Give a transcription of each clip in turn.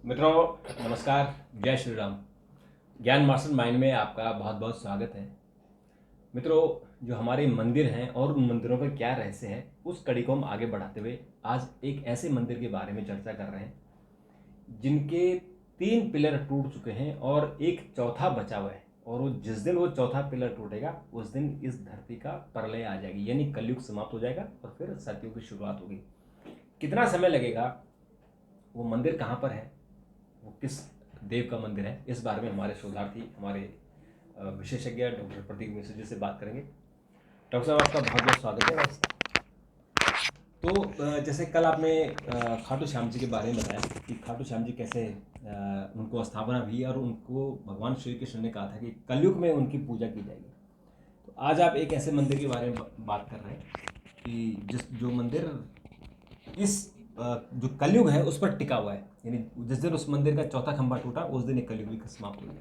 मित्रों, नमस्कार। जय श्री राम। ज्ञान मास्टर माइंड में आपका बहुत बहुत स्वागत है। मित्रों, जो हमारे मंदिर हैं और उन मंदिरों का क्या रहस्य है, उस कड़ी को हम आगे बढ़ाते हुए आज एक ऐसे मंदिर के बारे में चर्चा कर रहे हैं जिनके 3 पिलर टूट चुके हैं और एक चौथा बचा हुआ है। और वो जिस दिन वो चौथा पिलर टूटेगा उस दिन इस धरती का प्रलय आ जाएगी, यानी कलयुग समाप्त हो जाएगा और फिर सतयुग की शुरुआत होगी। कितना समय लगेगा, वो मंदिर कहाँ पर है, वो किस देव का मंदिर है, इस बारे में हमारे शोधार्थी, हमारे विशेषज्ञ डॉक्टर प्रतीक मिश्र जी से बात करेंगे। डॉक्टर साहब, आपका बहुत बहुत स्वागत है। तो जैसे कल आपने खाटू श्याम जी के बारे में बताया कि खाटू श्याम जी कैसे उनको स्थापना हुई और उनको भगवान श्री कृष्ण ने कहा था कि कलयुग में उनकी पूजा की जाएगी। तो आज आप एक ऐसे मंदिर के बारे में बात कर रहे हैं कि जो मंदिर इस जो कलयुग है उस पर टिका हुआ है, यानी जिस दिन उस मंदिर का चौथा खंभा टूटा उस दिन एक कलयुग भी समाप्त हो गया।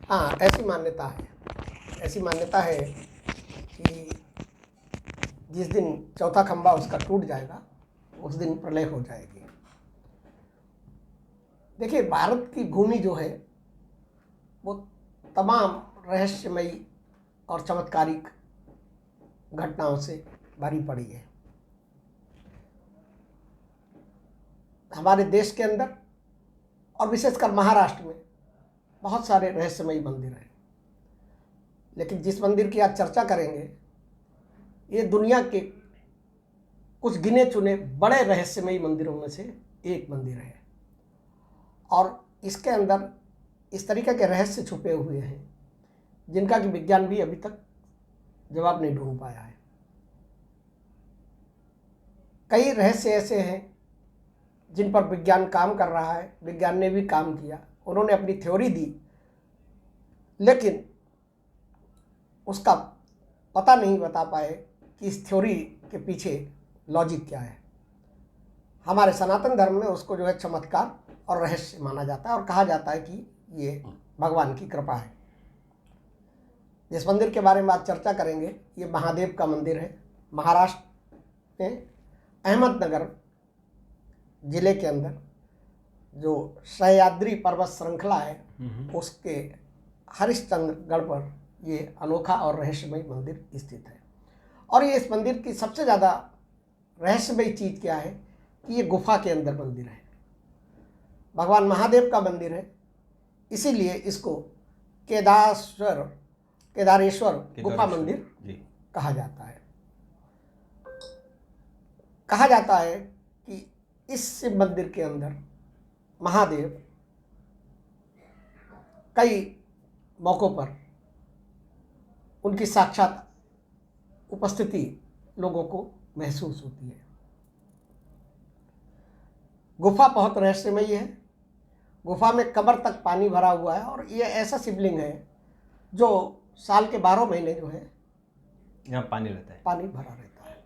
हाँ, ऐसी मान्यता है कि जिस दिन चौथा खंभा उसका टूट जाएगा उस दिन प्रलय हो जाएगी। देखिए, भारत की भूमि जो है वो तमाम रहस्यमयी और चमत्कारिक घटनाओं से भरी पड़ी है। हमारे देश के अंदर और विशेषकर महाराष्ट्र में बहुत सारे रहस्यमयी मंदिर हैं, लेकिन जिस मंदिर की आज चर्चा करेंगे ये दुनिया के कुछ गिने चुने बड़े रहस्यमयी मंदिरों में से एक मंदिर है और इसके अंदर इस तरीके के रहस्य छुपे हुए हैं जिनका कि विज्ञान भी अभी तक जवाब नहीं ढूंढ पाया है। कई रहस्य ऐसे हैं जिन पर विज्ञान काम कर रहा है, विज्ञान ने भी काम किया, उन्होंने अपनी थ्योरी दी, लेकिन उसका पता नहीं बता पाए कि इस थ्योरी के पीछे लॉजिक क्या है। हमारे सनातन धर्म में उसको जो है चमत्कार और रहस्य माना जाता है और कहा जाता है कि ये भगवान की कृपा है। जिस मंदिर के बारे में आज चर्चा करेंगे ये महादेव का मंदिर है। महाराष्ट्र में अहमदनगर जिले के अंदर जो सह्याद्री पर्वत श्रृंखला है उसके हरिश्चंद्रगढ़ पर ये अनोखा और रहस्यमयी मंदिर स्थित है। और ये इस मंदिर की सबसे ज़्यादा रहस्यमयी चीज़ क्या है कि ये गुफा के अंदर मंदिर है, भगवान महादेव का मंदिर है, इसीलिए इसको केदारेश्वर गुफा मंदिर कहा जाता है। कहा जाता है कि इस शिव मंदिर के अंदर महादेव कई मौक़ों पर उनकी साक्षात उपस्थिति लोगों को महसूस होती है। गुफा बहुत रहस्यमयी है। गुफा में कमर तक पानी भरा हुआ है और ये ऐसा शिवलिंग है जो साल के 12 महीने जो है यहाँ पानी रहता है, पानी भरा रहता है।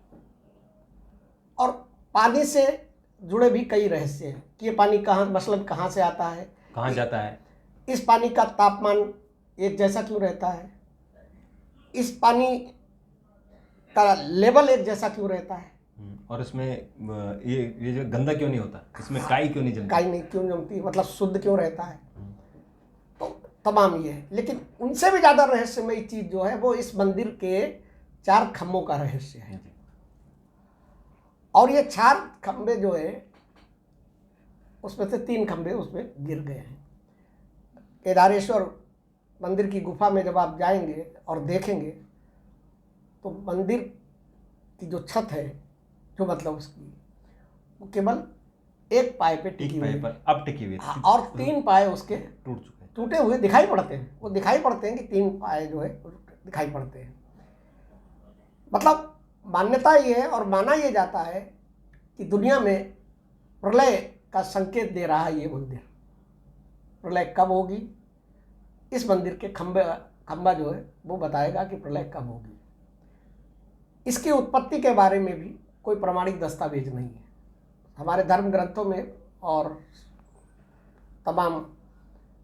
और पानी से जुड़े भी कई रहस्य हैं कि ये पानी कहाँ से आता है, कहाँ जाता है, इस पानी का तापमान एक जैसा क्यों रहता है, इस पानी का लेवल एक जैसा क्यों रहता है, और इसमें ये जो गंदा क्यों नहीं होता, इसमें काई क्यों नहीं जमती, क्यों जमती, मतलब शुद्ध क्यों रहता है। तो तमाम ये है, लेकिन उनसे भी ज़्यादा रहस्यमयी चीज़ जो है वो इस मंदिर के 4 खम्भों का रहस्य है। और ये 4 खम्भे जो है उसमें से 3 खम्भे उसमें गिर गए हैं। केदारेश्वर मंदिर की गुफा में जब आप जाएंगे और देखेंगे तो मंदिर की जो छत है, जो मतलब उसकी वो केवल एक पाए पे टिकी हुई है, अब टिकी हुई है और 3 पाए उसके टूटे हुए दिखाई पड़ते हैं। वो दिखाई पड़ते हैं कि 3 पाए जो है दिखाई पड़ते हैं। मतलब मान्यता ये है और माना ये जाता है कि दुनिया में प्रलय का संकेत दे रहा है ये मंदिर। प्रलय कब होगी, इस मंदिर के खंभा जो है वो बताएगा कि प्रलय कब होगी। इसकी उत्पत्ति के बारे में भी कोई प्रमाणिक दस्तावेज नहीं है। हमारे धर्म ग्रंथों में और तमाम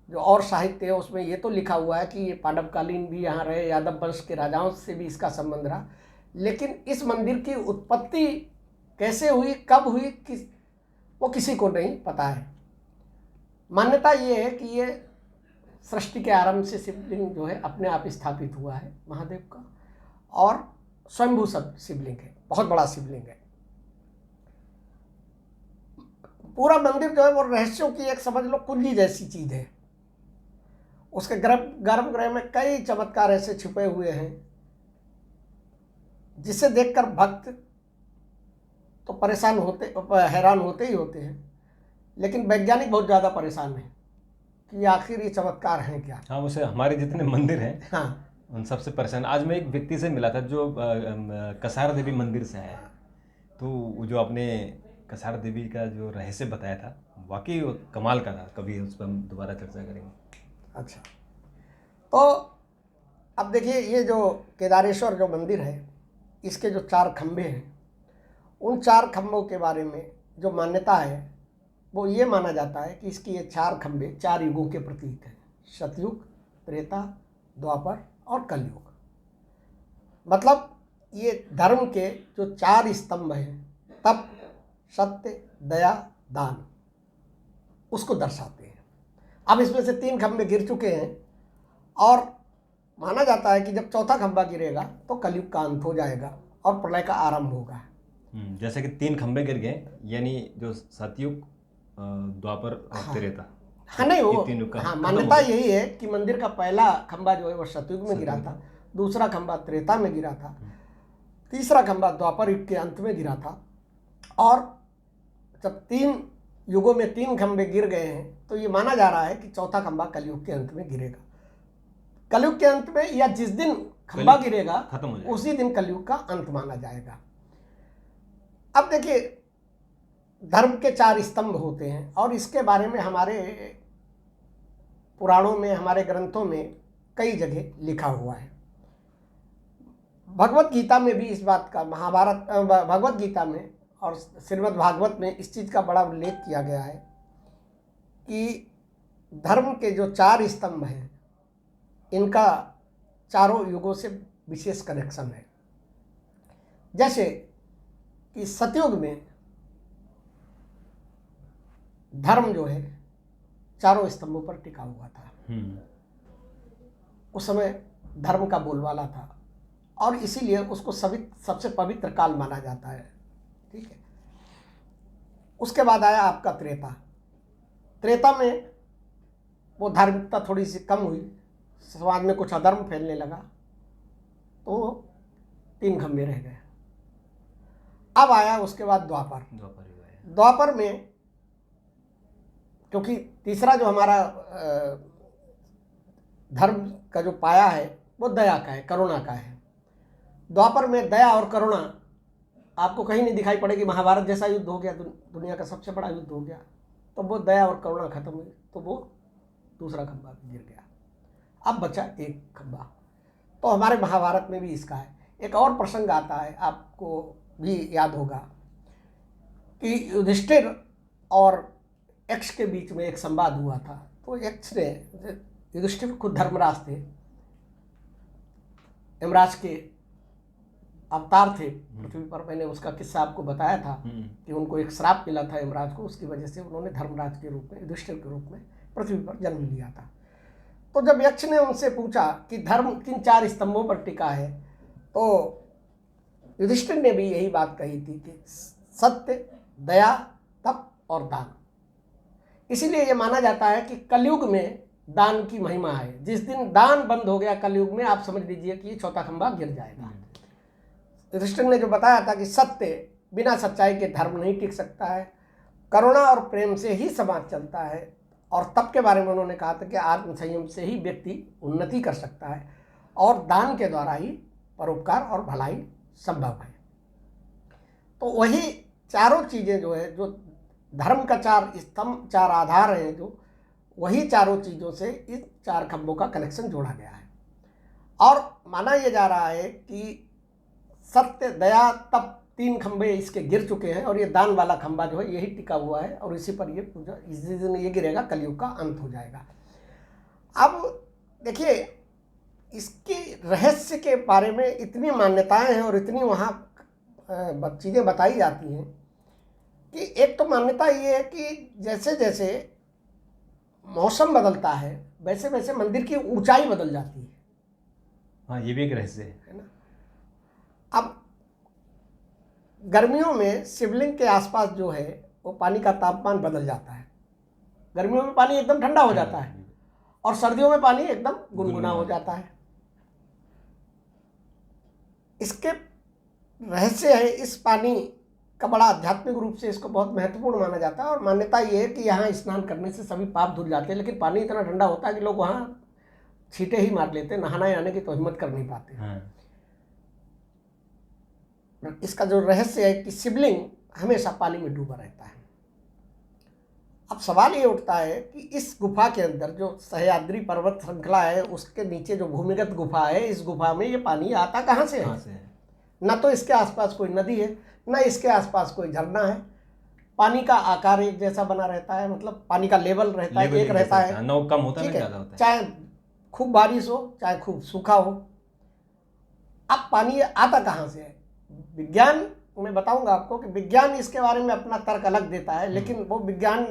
जो और साहित्य है उसमें ये तो लिखा हुआ है कि ये पांडवकालीन भी यहाँ रहे, यादव वंश के राजाओं से भी इसका संबंध रहा, लेकिन इस मंदिर की उत्पत्ति कैसे हुई, कब हुई, वो किसी को नहीं पता है। मान्यता ये है कि ये सृष्टि के आरंभ से शिवलिंग जो है अपने आप स्थापित हुआ है महादेव का, और स्वयंभू शिवलिंग है, बहुत बड़ा शिवलिंग है। पूरा मंदिर जो है वो रहस्यों की एक समझ लो कुंजी जैसी चीज है। उसके गर्भगृह में कई चमत्कार ऐसे छिपे हुए हैं जिसे देखकर भक्त तो परेशान होते, हैरान होते ही होते हैं, लेकिन वैज्ञानिक बहुत ज़्यादा परेशान है कि आखिर ये चमत्कार हैं क्या। हाँ, उसे हमारे जितने मंदिर हैं हाँ, उन सबसे परेशान। आज मैं एक व्यक्ति से मिला था जो कसार देवी मंदिर से है, तो वो जो आपने कसार देवी का जो रहस्य बताया था वाकई वो कमाल का था। कभी उस पर हम दोबारा चर्चा करेंगे। अच्छा, तो अब देखिए ये जो केदारेश्वर जो मंदिर है, इसके जो 4 खंभे हैं, उन 4 खंभों के बारे में जो मान्यता है वो ये माना जाता है कि इसकी ये 4 खंभे 4 युगों के प्रतीक हैं, सतयुग, त्रेता, द्वापर और कलयुग। मतलब ये धर्म के जो 4 स्तंभ हैं, तप, सत्य, दया, दान, उसको दर्शाते हैं। अब इसमें से 3 खंभे गिर चुके हैं और माना जाता है कि जब 4था खंभा गिरेगा तो कलयुग का अंत हो जाएगा और प्रलय का आरंभ होगा। जैसे कि 3 खंभे गिर गए, यानी जो सतयुग, द्वापर और त्रेता। हाँ, नहीं वो ये तीनों का हाँ, खत्म मान्यता हो गया। यही है कि मंदिर का पहला खंभा जो है वो सतयुग में गिरा था, दूसरा खंभा त्रेता में गिरा था, तीसरा खंभा द्वापर युग के अंत में गिरा था, और जब 3 युगों में 3 खंभे गिर गए हैं तो ये माना जा रहा है कि 4था खंभा कलयुग के अंत में गिरेगा। कलयुग के अंत में या जिस दिन खंभा गिरेगा खत्म हो जाएगा, उसी दिन कलयुग का अंत माना जाएगा। अब देखिए धर्म के 4 स्तंभ होते हैं और इसके बारे में हमारे पुराणों में, हमारे ग्रंथों में कई जगह लिखा हुआ है। भगवत गीता में भी इस बात का, महाभारत, भगवत गीता में और श्रीमद् भागवत में इस चीज़ का बड़ा उल्लेख किया गया है कि धर्म के जो 4 स्तंभ हैं इनका चारों युगों से विशेष कनेक्शन है। जैसे कि सतयुग में धर्म जो है 4 स्तंभों पर टिका हुआ था। उस समय धर्म का बोलबाला था और इसीलिए उसको सबसे पवित्र काल माना जाता है। ठीक है। उसके बाद आया आपका त्रेता। त्रेता में वो धार्मिकता थोड़ी सी कम हुई, समाज में कुछ अधर्म फैलने लगा, तो 3 खंभे रह गए। अब आया उसके बाद द्वापर। द्वापर में क्योंकि तीसरा जो हमारा धर्म का जो पाया है वो दया का है, करुणा का है। द्वापर में दया और करुणा आपको कहीं नहीं दिखाई पड़ेगी। महाभारत जैसा युद्ध हो गया, दुनिया का सबसे बड़ा युद्ध हो गया, तो वो दया और करुणा खत्म हुई, तो वो दूसरा खंभा गिर गया। अब बचा 1 खंभा। तो हमारे महाभारत में भी इसका है। एक और प्रसंग आता है, आपको भी याद होगा कि युधिष्ठिर और यक्ष के बीच में एक संवाद हुआ था। तो यक्ष ने, युधिष्ठिर खुद धर्मराज थे, यमराज के अवतार थे पृथ्वी पर। मैंने उसका किस्सा आपको बताया था कि उनको एक श्राप मिला था यमराज को, उसकी वजह से उन्होंने धर्मराज के रूप में, युधिष्ठिर के रूप में पृथ्वी पर जन्म लिया था। तो जब यक्ष ने उनसे पूछा कि धर्म किन 4 स्तंभों पर टिका है, तो युधिष्ठिर ने भी यही बात कही थी कि सत्य, दया, तप और दान। इसीलिए ये माना जाता है कि कलयुग में दान की महिमा है। जिस दिन दान बंद हो गया कलयुग में, आप समझ लीजिए कि ये 4था खंभा गिर जाएगा। युधिष्ठिर ने जो बताया था कि सत्य, बिना सच्चाई के धर्म नहीं टिक सकता है, करुणा और प्रेम से ही समाज चलता है, और तप के बारे में उन्होंने कहा था कि आत्म संयम से ही व्यक्ति उन्नति कर सकता है, और दान के द्वारा ही परोपकार और भलाई संभव है। तो वही चारों चीज़ें जो है, जो धर्म का 4 स्तंभ, 4 आधार हैं, जो वही चारों चीज़ों से इस 4 खंभों का कनेक्शन जोड़ा गया है। और माना यह जा रहा है कि सत्य, दया, तप 3 खंभे इसके गिर चुके हैं, और ये दान वाला खंभा जो है यही टिका हुआ है, और इसी पर ये पूजा, इसी दिन ये गिरेगा, कलयुग का अंत हो जाएगा। अब देखिए इसके रहस्य के बारे में इतनी मान्यताएं हैं और इतनी वहाँ चीज़ें बताई जाती हैं कि एक तो मान्यता ये है कि जैसे जैसे मौसम बदलता है वैसे वैसे मंदिर की ऊंचाई बदल जाती है। हाँ, ये भी एक रहस्य है ना। अब गर्मियों में शिवलिंग के आसपास जो है वो पानी का तापमान बदल जाता है। गर्मियों में पानी एकदम ठंडा हो जाता है और सर्दियों में पानी एकदम गुनगुना हो जाता है। इसके रहस्य है, इस पानी का बड़ा आध्यात्मिक रूप से इसको बहुत महत्वपूर्ण माना जाता है और मान्यता ये है कि यहाँ स्नान करने से सभी पाप धुल जाते हैं। लेकिन पानी इतना ठंडा होता है कि लोग वहाँ छींटे ही मार लेते हैं, नहाने आने की तो हिम्मत कर नहीं पाते। हाँ। इसका जो रहस्य है कि शिवलिंग हमेशा पानी में डूबा रहता है। अब सवाल ये उठता है कि इस गुफा के अंदर जो सह्याद्री पर्वत श्रृंखला है उसके नीचे जो भूमिगत गुफा है, इस गुफा में ये पानी आता कहाँ से है? ना तो इसके आसपास कोई नदी है, ना इसके आसपास कोई झरना है। पानी का आकार एक जैसा बना रहता है, मतलब पानी का लेवल रहता है, एक रहता है, ना कम होता है ठीक ना है, ज़्यादा होता है। चाहे खूब बारिश हो चाहे खूब सूखा हो। अब पानी आता कहाँ से है? विज्ञान, मैं बताऊंगा आपको कि विज्ञान इसके बारे में अपना तर्क अलग देता है, लेकिन वो विज्ञान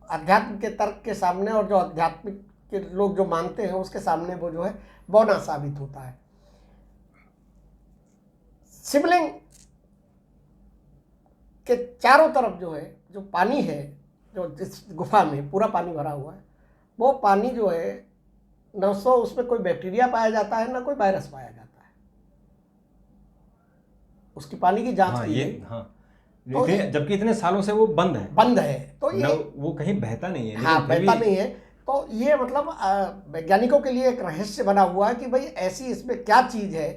अध्यात्म के तर्क के सामने और जो आध्यात्मिक के लोग जो मानते हैं उसके सामने वो जो है बौना साबित होता है। शिवलिंग के चारों तरफ जो है जो पानी है, जो इस गुफा में पूरा पानी भरा हुआ है, वो पानी जो है न तो उसमें कोई बैक्टीरिया पाया जाता है ना कोई वायरस पाया जाता है। उसकी पानी की जांच की गई। हाँ, तो जबकि इतने सालों से वो बंद है तो ये वो कहीं बहता नहीं है। हाँ, बहता नहीं है। तो ये मतलब वैज्ञानिकों के लिए एक रहस्य बना हुआ है कि भाई ऐसी इसमें क्या चीज़ है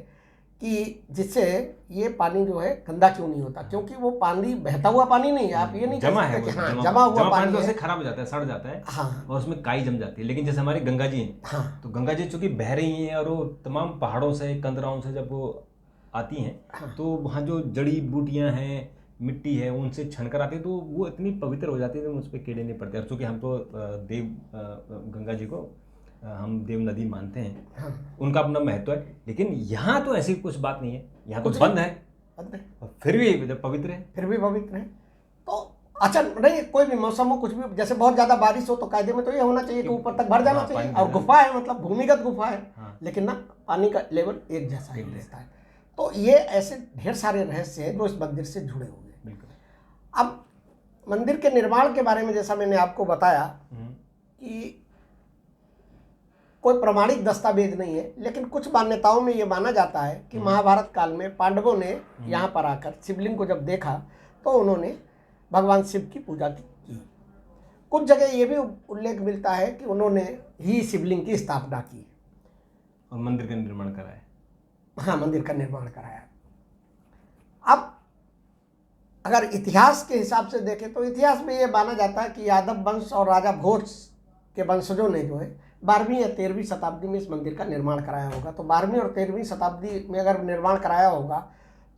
कि जिससे ये पानी जो है गंदा क्यों नहीं होता, क्योंकि वो पानी बहता हुआ पानी नहीं है। आप ये नहीं जमा कह सकते है कि हाँ जमा हुआ पानी तो है, खराब हो जाता है, सड़ जाता है। हाँ, और उसमें काई जम जाती है। लेकिन जैसे हमारी गंगा जी हैं, हाँ, तो गंगा जी चूंकि बह रही हैं और वो तमाम पहाड़ों से कंदराओं से जब वो आती हैं, हाँ, तो वहाँ जो जड़ी बूटियाँ हैं, मिट्टी है, उनसे छनकर आती है, तो वो इतनी पवित्र हो जाती है कि उस पर कीड़े नहीं पड़ते। और चूँकि हम तो गंगा जी को हम देव नदी मानते हैं, हाँ, उनका अपना महत्व है। लेकिन यहाँ तो ऐसी कुछ बात नहीं है, यहाँ तो कुछ बंद है नहीं, और फिर भी पवित्र है। पवित्र है। तो अच्छा, नहीं कोई भी मौसम हो, कुछ भी, जैसे बहुत ज़्यादा बारिश हो तो कायदे में तो ये होना चाहिए कि ऊपर तक भर जाना चाहिए। और गुफा है, मतलब भूमिगत गुफा है, लेकिन ना पानी का लेवल एक जैसा ही रहता है। तो ये ऐसे ढेर सारे रहस्य हैं जो इस मंदिर से जुड़े हुए हैं। अब मंदिर के निर्माण के बारे में जैसा मैंने आपको बताया कि कोई प्रमाणिक दस्तावेज नहीं है, लेकिन कुछ मान्यताओं में ये माना जाता है कि महाभारत काल में पांडवों ने यहाँ पर आकर शिवलिंग को जब देखा तो उन्होंने भगवान शिव की पूजा की। कुछ जगह ये भी उल्लेख मिलता है कि उन्होंने ही शिवलिंग की स्थापना की और मंदिर का निर्माण कराया। हाँ, मंदिर का निर्माण कराया। अब अगर इतिहास के हिसाब से देखें तो इतिहास में ये माना जाता है कि यादव वंश और राजा भोज के वंशजों ने जो है 12वीं या 13वीं शताब्दी में इस मंदिर का निर्माण कराया होगा। तो 12वीं और 13वीं शताब्दी में अगर निर्माण कराया होगा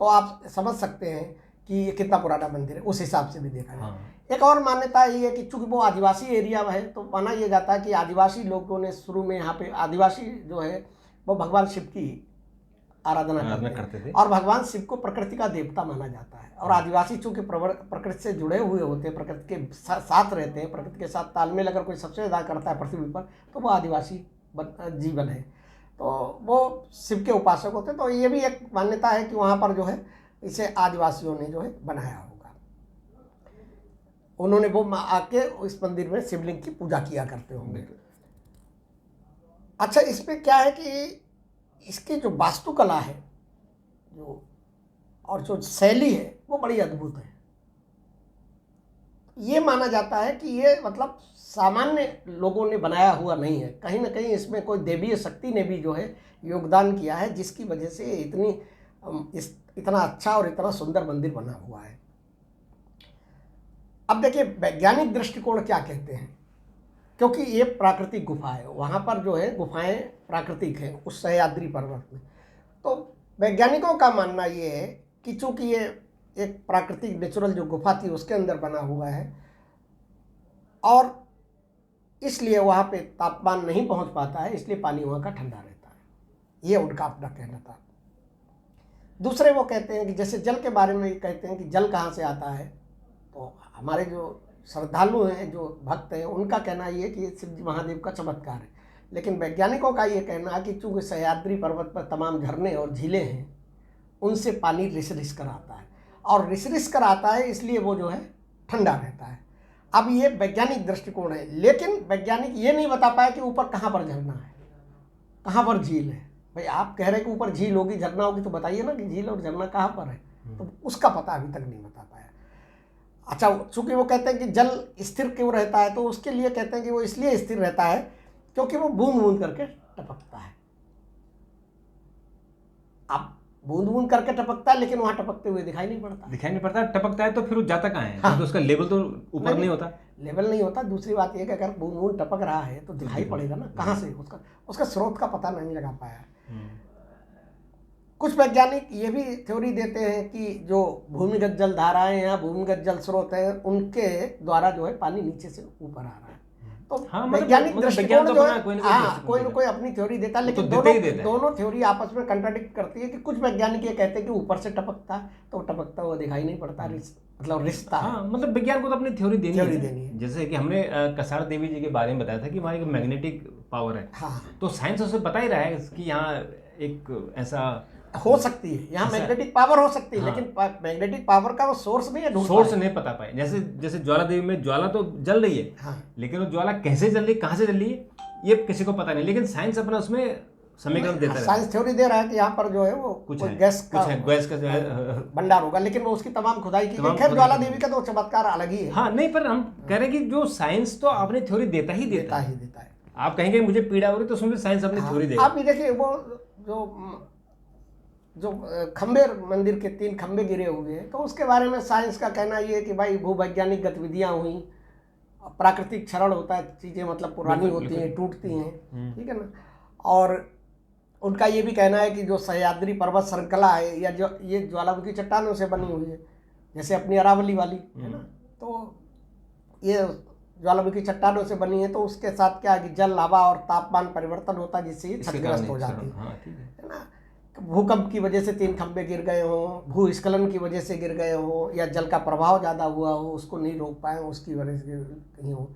तो आप समझ सकते हैं कि ये कितना पुराना मंदिर है, उस हिसाब से भी देखा जाए। एक और मान्यता ये है कि चूंकि वो आदिवासी एरिया है तो माना ये जाता है कि आदिवासी लोगों ने शुरू में यहाँ पे आदिवासी जो है वो भगवान शिव की आराधना करते थे और भगवान शिव को प्रकृति का देवता माना जाता है। और आदिवासी चूंकि प्रकृति से जुड़े हुए होते हैं, प्रकृति के साथ रहते हैं, प्रकृति के साथ तालमेल अगर कोई सबसे ज़्यादा करता है पृथ्वी पर तो वो आदिवासी जीवन है, तो वो शिव के उपासक होते हैं। तो ये भी एक मान्यता है कि वहाँ पर जो है इसे आदिवासियों ने जो है बनाया होगा। उन्होंने वो आके इस मंदिर में शिवलिंग की पूजा किया करते होंगे। अच्छा, इसमें क्या है कि इसकी जो वास्तुकला है जो और जो शैली है वो बड़ी अद्भुत है। ये माना जाता है कि ये मतलब सामान्य लोगों ने बनाया हुआ नहीं है, कहीं ना कहीं इसमें कोई देवीय शक्ति ने भी जो है योगदान किया है, जिसकी वजह से इतना अच्छा और इतना सुंदर मंदिर बना हुआ है। अब देखिए वैज्ञानिक दृष्टिकोण क्या कहते हैं, क्योंकि ये प्राकृतिक गुफा है, वहाँ पर जो है गुफाएं प्राकृतिक हैं उस सह्याद्री पर्वत में। तो वैज्ञानिकों का मानना ये है कि चूँकि ये एक प्राकृतिक नेचुरल जो गुफा थी उसके अंदर बना हुआ है और इसलिए वहाँ पे तापमान नहीं पहुँच पाता है, इसलिए पानी वहाँ का ठंडा रहता है। ये उनका अपना कहना था। दूसरे वो कहते हैं कि जैसे जल के बारे में कहते हैं कि जल कहाँ से आता है, तो हमारे जो श्रद्धालु हैं, जो भक्त हैं, उनका कहना ये है कि ये शिव जी महादेव का चमत्कार है। लेकिन वैज्ञानिकों का ये कहना है कि चूँकि सह्याद्री पर्वत पर तमाम झरने और झीलें हैं, उनसे पानी रिस रिस कर आता है, और रिस रिस कर आता है इसलिए वो जो है ठंडा रहता है। अब ये वैज्ञानिक दृष्टिकोण है, लेकिन वैज्ञानिक ये नहीं बता पाया कि ऊपर कहाँ पर झरना है, कहाँ पर झील है। भाई आप कह रहे हैं कि ऊपर झील होगी, झरना होगी, तो बताइए ना कि झील और झरना कहाँ पर है। तो उसका पता अभी तक नहीं बता पाया। अच्छा, चूंकि वो कहते हैं कि जल स्थिर क्यों रहता है, तो उसके लिए कहते हैं कि वो इसलिए स्थिर रहता है क्योंकि वो बूंद बूंद करके टपकता है। अब बूंद बूंद करके टपकता है, लेकिन वहां टपकते हुए दिखाई नहीं पड़ता। टपकता है तो फिर वो जाता कहाँ है? हाँ। तो उसका लेवल तो ऊपर नहीं होता। लेवल नहीं होता। दूसरी बात यह कि अगर बूंद बूंद टपक रहा है तो दिखाई पड़ेगा ना कहाँ से, उसका स्रोत का पता नहीं लगा पाया। कुछ वैज्ञानिक ये भी थ्योरी देते हैं कि जो भूमिगत जल धाराएं या भूमिगत जल स्रोत हैं, उनके द्वारा जो है पानी नीचे से ऊपर आ रहा है। तो हाँ, वैज्ञानिक दृष्टिकोण जो है, कोई ना कोई कोई अपनी थ्योरी देता है, लेकिन दोनों थ्योरी आपस में कंट्राडिक्ट करती है। कि कुछ वैज्ञानिक ये कहते हैं कि ऊपर से टपकता है, तो टपकता हुआ दिखाई नहीं पड़ता, मतलब रिश्ता। हाँ, मतलब विज्ञान को तो अपनी थ्योरी देनी है। जैसे कि हमने कसार देवी जी के बारे में बताया था कि वहाँ एक मैग्नेटिक पावर है। हाँ। तो साइंस उसे बता ही रहा है कि यहाँ एक ऐसा हो सकती है, यहाँ मैग्नेटिक पावर हो सकती है। हाँ। लेकिन मैग्नेटिक पावर का वो सोर्स नहीं है, सोर्स नहीं पता पाए। जैसे ज्वाला देवी में ज्वाला तो जल रही है। हाँ। लेकिन वो ज्वाला कैसे जल रही है, कहाँ से जल रही है, ये किसी को पता नहीं। लेकिन साइंस अपना उसमें समीकरण देता है। साइंस थ्योरी दे रहा है कि यहाँ पर जो है वो कुछ गैस का जो है भंडार होगा, लेकिन वो उसकी तमाम खुदाई की गई। खैर, ज्वाला देवी का तो चमत्कार अलग ही है। हाँ, नहीं, पर हम कह रहे हैं कि जो साइंस तो अपनी थ्योरी देता है। आप कहेंगे मुझे पीड़ा हो रही, तो उसमें भी साइंस अपनी थ्योरी देगा। आप भी देखिए, वो जो खंबे मंदिर के 3 खंबे गिरे हुए हैं, तो उसके बारे में साइंस का कहना ये है कि भाई भूवैज्ञानिक गतिविधियां हुई, प्राकृतिक क्षरण होता है, चीज़ें मतलब पुरानी होती हैं, टूटती हैं, ठीक है ना। और उनका ये भी कहना है कि जो सह्याद्री पर्वत श्रृंखला है, या जो ये ज्वालामुखी चट्टानों से बनी हुई है, जैसे अपनी अरावली वाली है ना, तो ये ज्वालामुखी चट्टानों से बनी है, तो उसके साथ क्या है कि जल, हवा और तापमान परिवर्तन होता है, जिससे ये क्षतिग्रस्त हो जाती है ना। भूकंप की वजह से 3 खंबे गिर गए हों, भूस्खलन की वजह से गिर गए हों, या जल का प्रभाव ज़्यादा हुआ हो, उसको नहीं रोक पाए, उसकी वजह से कहीं हो।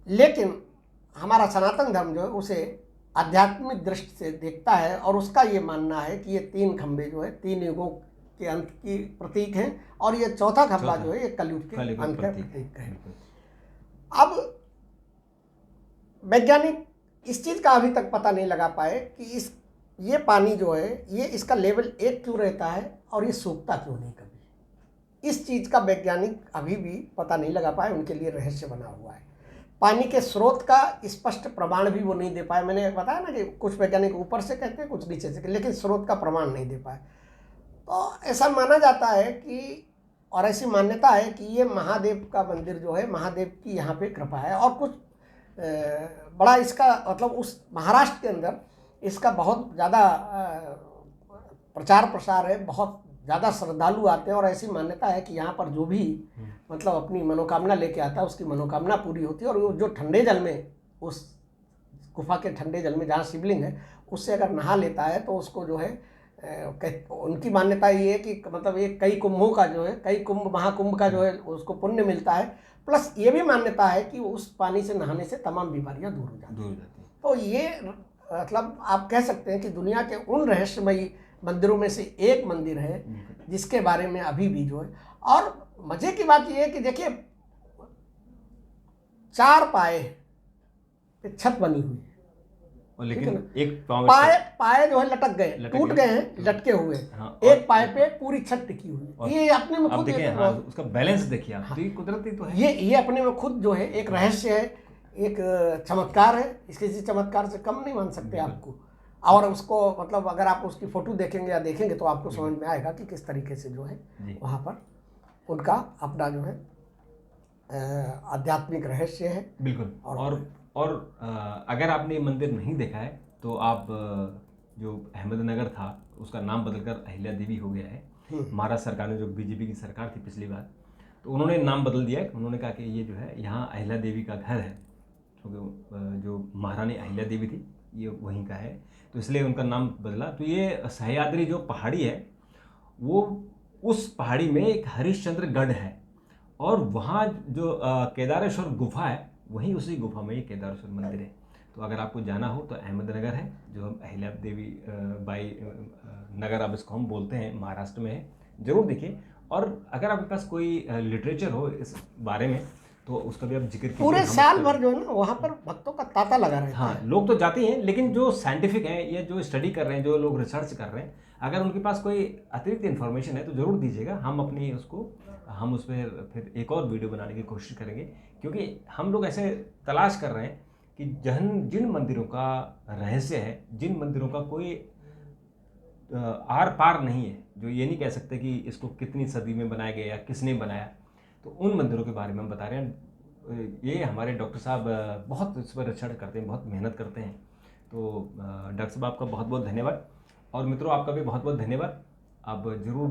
लेकिन हमारा सनातन धर्म जो है उसे आध्यात्मिक दृष्टि से देखता है, और उसका ये मानना है कि ये 3 खंबे जो है 3 युगों के अंत की प्रतीक हैं, और ये चौथा खंबा जो है ये कलयुग के अंत का प्रतीक है। अब वैज्ञानिक इस चीज़ का अभी तक पता नहीं लगा पाए कि ये पानी जो है ये इसका लेवल 1 क्यों रहता है, और ये सूखता क्यों नहीं कभी। इस चीज़ का वैज्ञानिक अभी भी पता नहीं लगा पाए, उनके लिए रहस्य बना हुआ है। पानी के स्रोत का स्पष्ट प्रमाण भी वो नहीं दे पाए। मैंने बताया ना कि कुछ वैज्ञानिक ऊपर से कहते हैं, कुछ नीचे से, लेकिन स्रोत का प्रमाण नहीं दे पाए। तो ऐसा माना जाता है कि, और ऐसी मान्यता है कि ये महादेव का मंदिर जो है, महादेव की यहाँ पे कृपा है। और कुछ बड़ा इसका मतलब उस महाराष्ट्र के अंदर इसका बहुत ज़्यादा प्रचार प्रसार है, बहुत ज़्यादा श्रद्धालु आते हैं, और ऐसी मान्यता है कि यहाँ पर जो भी मतलब अपनी मनोकामना लेके आता है, उसकी मनोकामना पूरी होती है। और वो जो ठंडे जल में, उस गुफा के ठंडे जल में जहाँ शिवलिंग है, उससे अगर नहा लेता है तो उसको जो है उनकी मान्यता ये है कि मतलब ये कई कुंभों का जो है, कई कुंभ महाकुंभ का जो है उसको पुण्य मिलता है। प्लस ये भी मान्यता है कि उस पानी से नहाने से तमाम बीमारियाँ दूर हो जाती हैं। तो ये मतलब आप कह सकते हैं कि दुनिया के उन रहस्यमयी मंदिरों में से एक मंदिर है जिसके बारे में अभी भी जो है। और मजे की बात यह है कि देखिए 4 पाए पे छत बनी हुई है, लेकिन एक पाए जो है लटक गए, टूट गए हैं, लटके हुए। हाँ, एक पाए पे पूरी छत टिकी हुई है। ये अपने में खुद उसका बैलेंस देखिए आप। ये कुदरती तो है। ये अपने में खुद जो है एक रहस्य है, एक चमत्कार है। इसके किसी चमत्कार से कम नहीं मान सकते आपको। और उसको मतलब अगर आप उसकी फोटो देखेंगे या देखेंगे तो आपको समझ में आएगा कि किस तरीके से जो है वहाँ पर उनका अपना जो है आध्यात्मिक रहस्य है। बिल्कुल। और अगर आपने ये मंदिर नहीं देखा है तो आप जो अहमदनगर था उसका नाम बदलकर अहिल्या देवी हो गया है। महाराष्ट्र सरकार ने, जो बीजेपी की सरकार थी पिछली बार, तो उन्होंने नाम बदल दिया है। उन्होंने कहा कि ये जो है यहाँ अहिल्या देवी का घर है, क्योंकि जो महारानी अहिल्या देवी थी ये वहीं का है, तो इसलिए उनका नाम बदला। तो ये सह्याद्री जो पहाड़ी है, वो उस पहाड़ी में एक हरिश्चंद्र गढ़ है, और वहाँ जो केदारेश्वर गुफा है, वहीं उसी गुफा में ये केदारेश्वर मंदिर है। तो अगर आपको जाना हो तो अहमदनगर है, जो हम अहिल्या देवी बाई नगर अब इसको हम बोलते हैं, महाराष्ट्र में है। ज़रूर देखिए। और अगर आपके पास कोई लिटरेचर हो इस बारे में तो उसका भी आप जिक्र कीजिए। पूरे हम साल उसका- भर जो है ना वहाँ पर भक्तों का तांता लगा रहता हाँ, है। लोग तो जाते ही हैं, लेकिन जो साइंटिफिक हैं या जो स्टडी कर रहे हैं, जो लोग रिसर्च कर रहे हैं, अगर उनके पास कोई अतिरिक्त इन्फॉर्मेशन है तो ज़रूर दीजिएगा। हम उस पर फिर एक और वीडियो बनाने की कोशिश करेंगे, क्योंकि हम लोग ऐसे तलाश कर रहे हैं कि जिन मंदिरों का रहस्य है, जिन मंदिरों का कोई आर पार नहीं है, जो ये नहीं कह सकते कि इसको कितनी सदी में बनाया गया या किसने बनाया, तो उन मंदिरों के बारे में हम बता रहे हैं। ये हमारे डॉक्टर साहब बहुत इस पर रिसर्च करते हैं, बहुत मेहनत करते हैं। तो डॉक्टर साहब आपका बहुत बहुत धन्यवाद, और मित्रों आपका भी बहुत बहुत धन्यवाद। आप ज़रूर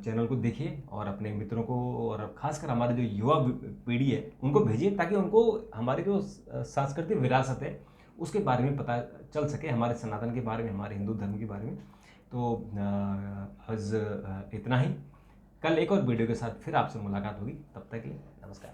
चैनल को देखिए और अपने मित्रों को, और ख़ासकर हमारे जो युवा पीढ़ी है उनको भेजिए, ताकि उनको हमारी जो सांस्कृतिक विरासत है उसके बारे में पता चल सके, हमारे सनातन के बारे में, हमारे हिंदू धर्म के बारे में। तो आज इतना ही। कल एक और वीडियो के साथ फिर आपसे मुलाकात होगी। तब तक के लिए नमस्कार।